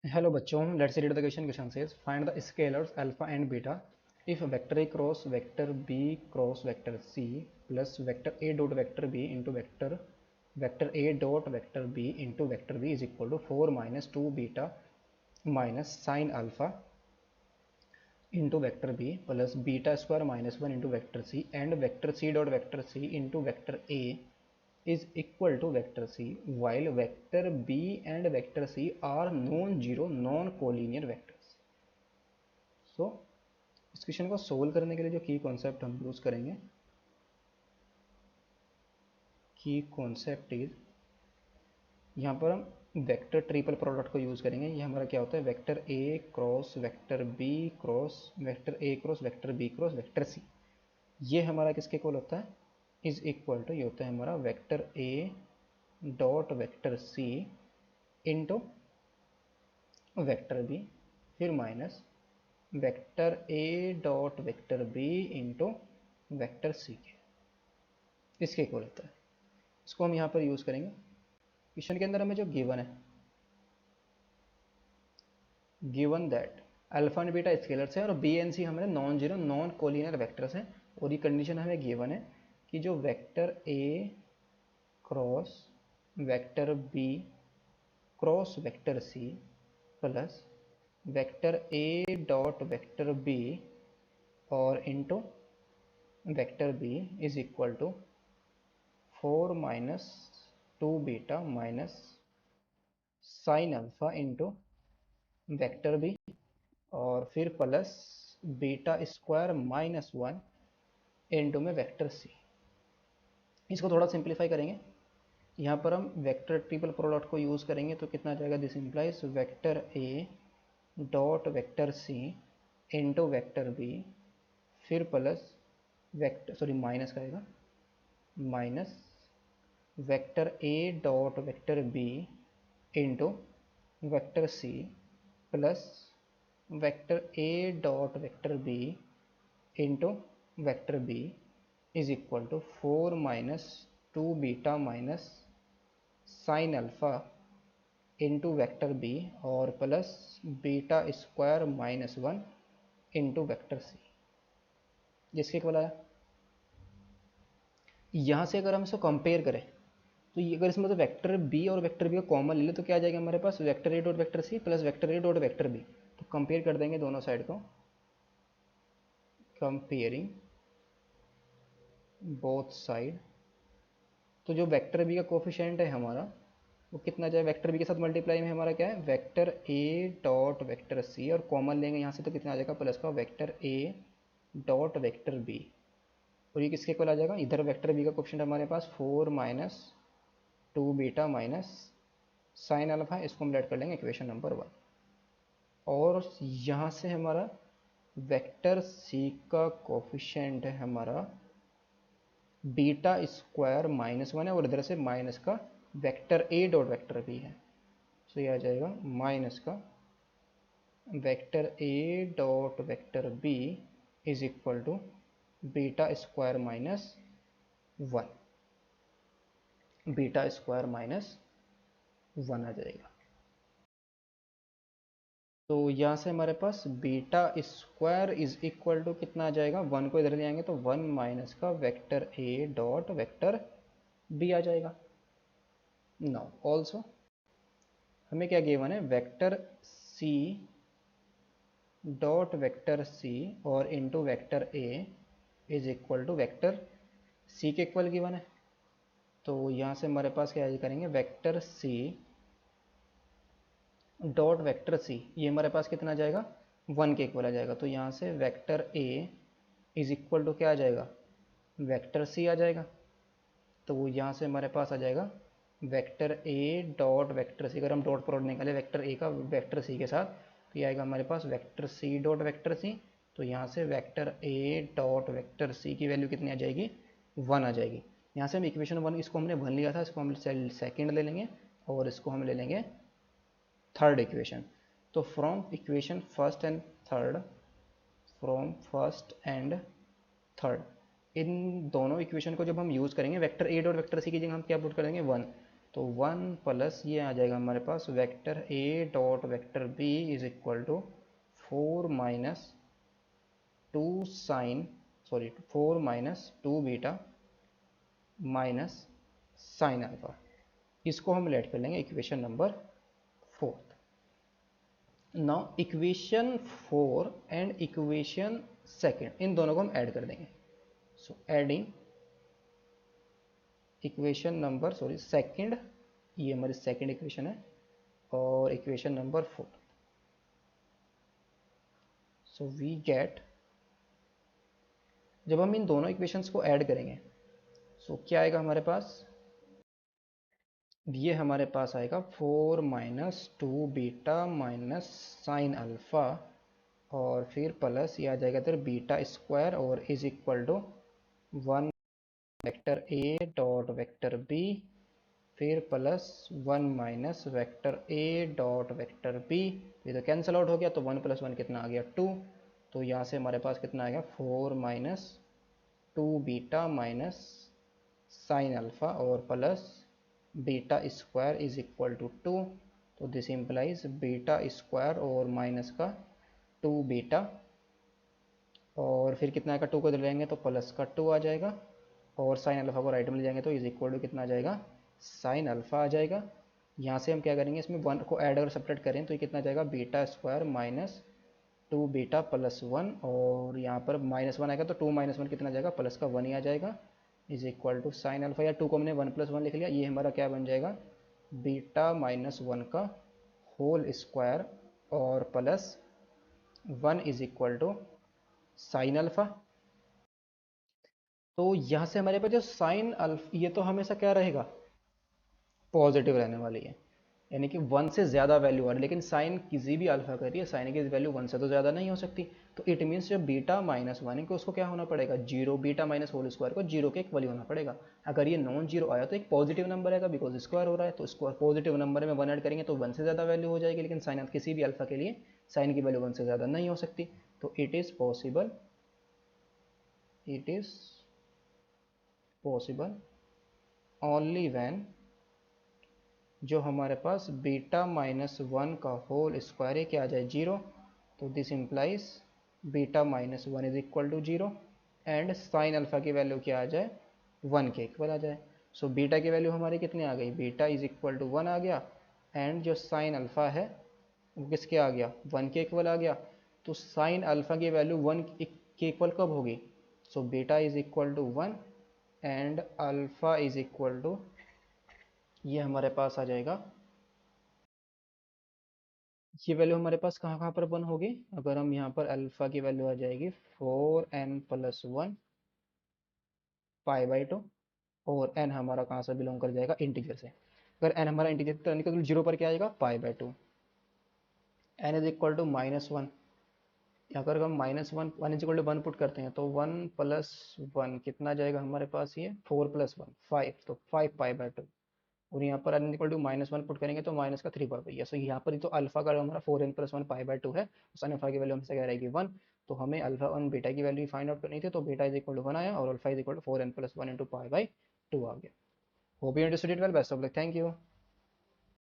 Hello बच्चों, let's read the question. Question says find the scalars alpha and beta if vector a cross vector b cross vector c plus vector a dot vector b into vector a dot vector b into vector b is equal to 4 minus 2 beta minus sin alpha into vector b plus beta square minus 1 into vector c and vector c dot vector c into vector a is equal to vector c while vector b and vector c are non-zero non-collinear vectors. सो इस question को solve करने के लिए जो की concept हम use करेंगे, की कॉन्सेप्ट इज यहाँ पर हम वेक्टर ट्रिपल प्रोडक्ट को यूज़ करेंगे. ये हमारा क्या होता है, vector A cross vector B cross vector A cross vector B cross vector C. ये हमारा किसके इक्वल होता है, इज इक्वल टू ये होता है हमारा vector A dot vector C into vector B फिर minus vector A dot vector B into vector C के, इसके इक्वल होता है. इसको हम यहाँ पर यूज़ करेंगे. क्वेश्चन के अंदर हमें जो गिवन है, given that alpha and beta scalars है और बी एंड सी हमारे non zero non collinear vectors हैं. और ये कंडीशन हमें गिवन है कि जो vector A cross vector B cross vector C plus vector A dot vector B और into vector B is equal to 4 minus 2 beta minus sine alpha into vector B और फिर plus beta square minus 1 into में vector C. इसको थोड़ा simplify करेंगे. यहाँ पर हम वेक्टर ट्रिपल प्रोडक्ट को यूज़ करेंगे तो कितना जाएगा, this implies vector A dot vector C into vector B फिर प्लस वेक्टर सॉरी माइनस करेगा minus vector A dot vector B into vector C plus vector A dot vector B into vector B is equal to 4 minus 2 beta minus sine alpha into vector B और plus beta square minus 1 into vector सी, जिसके equal आया. यहाँ से अगर हम इसको compare करें तो ये अगर इसमें तो वेक्टर बी और वेक्टर बी का कॉमन ले ले तो क्या आ जाएगा हमारे पास, vector A dot vector C plus vector A dot vector B. तो कंपेयर कर देंगे दोनों साइड को, कंपेयरिंग बोथ साइड. तो जो वेक्टर बी का कोफिशिएंट है हमारा वो कितना जाए, वेक्टर बी के साथ मल्टीप्लाई में हमारा क्या है vector A dot vector C और कॉमन लेंगे यहाँ से तो कितना आ जाएगा प्लस का vector A dot vector B और ये किसके इक्वल आ जाएगा, इधर वेक्टर बी का कोफिशिएंट हमारे पास 4 minus 2 beta minus sine alpha, इसको हम लेट कर लेंगे इक्वेशन नंबर 1. और यहाँ से हमारा वेक्टर सी का कोफिशिएंट है हमारा बीटा स्क्वायर माइनस 1 है और इधर से माइनस का vector A dot vector B है. तो ये आ जाएगा माइनस का vector A dot vector B is equal to beta square minus 1, beta square minus 1 आ जाएगा. तो यहाँ से हमारे पास beta square is equal to कितना आ जाएगा, 1 को इधर ले आएंगे तो 1 माइनस का vector A dot vector B आ जाएगा. नाउ ऑल्सो हमें क्या गिवन है, vector C dot vector C और into vector A is equal to vector C के इक्वल गिवन है. तो यहाँ से हमारे पास क्या करेंगे, vector C dot vector C ये हमारे पास कितना आ जाएगा 1 के इक्वल आ जाएगा. तो यहाँ से vector A is equal to क्या आ जाएगा, वेक्टर सी आ जाएगा. तो यहाँ से हमारे पास आ जाएगा vector A dot vector C. अगर हम डॉट प्रोडक्ट निकाले वेक्टर ए का वेक्टर सी के साथ तो ये आएगा हमारे पास vector C dot vector C. तो यहाँ से vector A dot vector C की वैल्यू कितनी आ जाएगी, 1 आ जाएगी. यहाँ से हम इक्वेशन 1 इसको हमने 1 लिया था, इसको हम सेकेंड ले लेंगे और इसको हम ले लेंगे थर्ड इक्वेशन. तो from equation first and third, from first and third इन दोनों इक्वेशन को जब हम यूज़ करेंगे vector A dot vector C की जगह हम क्या पुट करेंगे 1. तो 1 प्लस ये आ जाएगा हमारे पास vector A dot vector B is equal to 4 minus 2 sine, sorry 4 minus 2 beta minus sine alpha. इसको हम लेट कर लेंगे equation number 4। Now equation 4 and equation second, इन दोनों को हम ऐड कर देंगे। So adding equation number second, ये हमारी सेकेंड इक्वेशन है, और equation number 4। So we get, जब हम इन दोनों इक्वेशंस को ऐड करेंगे क्या आएगा हमारे पास, ये हमारे पास आएगा 4 minus 2 beta minus sine alpha, और फिर प्लस ये आ जाएगा इधर बीटा स्क्वायर, और is equal to 1 vector A dot vector B, फिर plus 1 minus vector A dot vector B. ये तो कैंसिल आउट हो गया, तो 1 प्लस 1 कितना आ गया 2। तो यहाँ से हमारे पास कितना आएगा 4 minus 2 beta minus sine alpha, और plus beta square is equal to 2। तो दिस इम्प्लाइज बीटा स्क्वायर और माइनस का 2 बीटा, और फिर कितना आएगा 2 को इधर ले जाएंगे तो प्लस का 2 आ जाएगा, और साइन अल्फा को राइट में ले जाएंगे तो इज इक्वल टू कितना आ जाएगा साइन अल्फा आ जाएगा। यहाँ से हम क्या करेंगे, इसमें 1 को ऐड और सपरेट करें तो ये कितना आ जाएगा beta square minus 2 beta plus 1, और यहाँ पर माइनस 1 आएगा तो 2 माइनस 1 कितना आ जाएगा प्लस का 1 ही आ जाएगा, is equal to sine alpha, या 2 को हमने 1 प्लस 1 लिख लिया, ये हमारा क्या बन जाएगा बीटा माइनस 1 का होल स्क्वायर और plus 1 is equal to sine alpha. तो यहाँ से हमारे पास जो साइन अल्फा, ये तो हमेशा क्या रहेगा पॉजिटिव रहने वाली है, यानी कि 1 से ज़्यादा वैल्यू आ रही है, लेकिन साइन किसी भी अल्फा का रही है, साइन की वैल्यू 1 से तो ज़्यादा नहीं हो सकती। तो इट मीन्स जब बीटा माइनस 1 है, उसको क्या होना पड़ेगा zero, beta minus whole square को जीरो के इक्वल होना पड़ेगा। अगर ये नॉन जीरो आया तो एक पॉजिटिव नंबर आएगा, बिकॉज स्क्वायर हो रहा है, तो स्क्वायर पॉजिटिव नंबर में 1 ऐड करेंगे तो 1 से ज़्यादा वैल्यू हो जाएगी, लेकिन साइन किसी भी अल्फा के लिए साइन की वैल्यू 1 से ज़्यादा नहीं हो सकती। तो it is possible, it is possible only when, जो हमारे पास बीटा माइनस 1 का होल स्क्वायर है क्या आ जाए जीरो, तो this implies beta minus 1 is equal to zero, and sine alpha की वैल्यू क्या आ जाए 1 के इक्वल आ जाए। सो बीटा की वैल्यू हमारी कितनी आ गई, बीटा इज इक्वल टू 1 आ गया, एंड जो साइन अल्फा है वो किसके आ गया 1 के इक्वल आ गया। तो साइन अल्फा की वैल्यू 1 के इक्वल कब होगी, so beta is equal to 1 and alpha is equal to, ये हमारे पास आ जाएगा, ये वैल्यू हमारे पास कहाँ कहाँ पर 1 होगी, अगर हम यहाँ पर अल्फा की वैल्यू आ जाएगी 4n प्लस 1 पाई बाई 2, और n हमारा कहाँ से बिलोंग कर जाएगा इंटीजर से। अगर n हमारा इंटीजर तो यानी कि जीरो पर क्या आएगा pi by 2, n is equal to minus 1, अगर हम minus 1 is equal to 1 put करते हैं तो 1 प्लस 1 कितना जाएगा हमारे पास, ये 4 प्लस 1 5, तो 5 पाई बाई 2, और यहाँ पर n equal to minus 1 put करेंगे तो माइनस का 3 पाई भैया। सो यहाँ पर तो अल्फा का हमारा 4n प्लस 1 पाई बाई 2 है, साइन अल्फा की वैल्यू हमसे क्या रहेगी 1। तो हमें अल्फा और बीटा की वैल्यू फाइंड आउट करनी थी, तो बीटा इज इक्वल टू 1 आया, और alpha is equal to 4n plus 1 into pi by 2 आ गया। Hope you understood it well, best of luck, thank you.